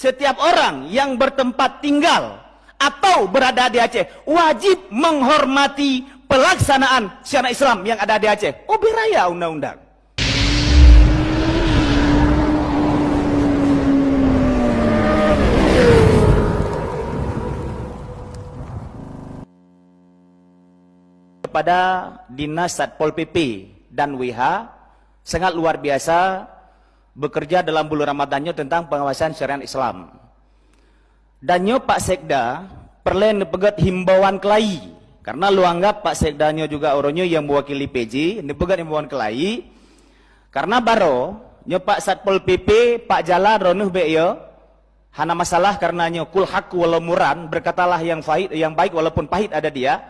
setiap orang yang bertempat tinggal atau berada di Aceh wajib menghormati pelaksanaan syariat Islam yang ada di Aceh. Oh, beraya undang-undang. Kepada Dinas Satpol PP dan WH sangat luar biasa bekerja dalam bulan Ramadannya tentang pengawasan syariat Islam. Dannya Pak Sekda perlu nepegat himbauan kelai, karena lu anggap Pak Sekdanya juga orangnya yang mewakili PJ, nepegat himbauan kelai, karena baro nyo Pak Satpol PP Pak Jala ronuh be yo hana masalah karenanya kul haq walau muran, berkatalah yang baik walaupun pahit ada dia.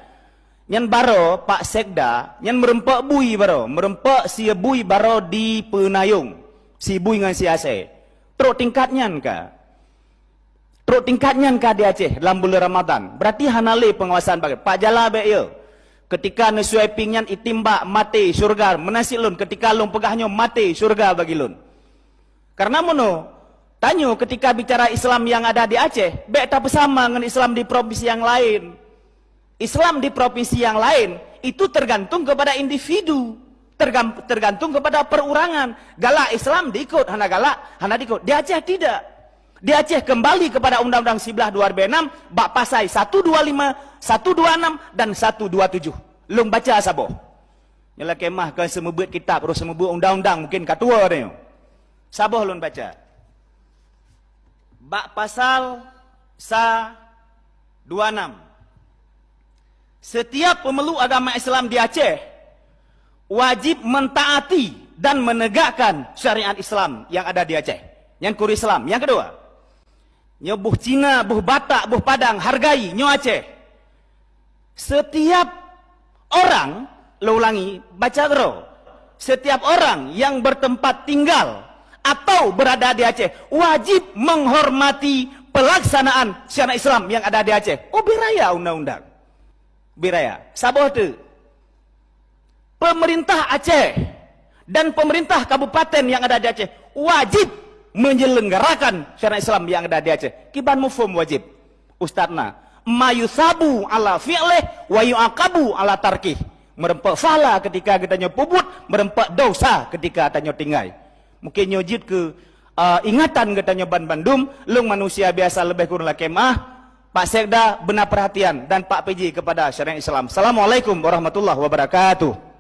Nyan baro Pak Sekda nyan merempak bui baro, merempak si bui baro di Penayung, si bui ngan si Aceh. Teruk tingkatnya di Aceh dalam bulan Ramadan. Berarti hanale pengawasan bagi Pak Jala be yo. Ketika nesuai pingnyan itimbak mati surga menasik lun, ketika lun pegahnya mati surga bagi lun. Karena mono tanyo ketika bicara Islam yang ada di Aceh, be tak bersama dengan Islam di provinsi yang lain. Islam di provinsi yang lain itu tergantung kepada individu, tergantung kepada perorangan. Galak Islam diikut, hana galak, hana diikut. Di Aceh tidak. Di Aceh kembali kepada Undang-Undang 11 2006 bab pasal 125, 126 dan 127. Lung baca saboh. Nyala kemah ke semebut kitab, terus semebut undang-undang mungkin katua dia. Saboh lun baca. Bab pasal 126. Setiap pemeluk agama Islam di Aceh wajib mentaati dan menegakkan syariat Islam yang ada di Aceh. Yang kuri Islam. Yang kedua, nyo buh Cina, buh Batak, buh Padang, hargai nyo Aceh. Setiap orang, lo ulangi, baca gero. Setiap orang yang bertempat tinggal atau berada di Aceh wajib menghormati pelaksanaan syariat Islam yang ada di Aceh. Oh, beraya undang-undang. Biraya, saboh tu. Pemerintah Aceh dan pemerintah kabupaten yang ada di Aceh wajib menyelenggarakan syariat Islam yang ada di Aceh. Kiban mufhum wajib. Ustadna, mayusabu ala fi'lih wa yu'aqabu ala tarkih. Merempak salah ketika kita nyopubut, merempak dosa ketika kita nyotinggai. Mungkin nyojit ke ingatan kita nyoban Bandung, lung manusia biasa lebih kurang lah kemah. Pak Sekda benar perhatian dan Pak PJ kepada syariat Islam. Assalamualaikum warahmatullahi wabarakatuh.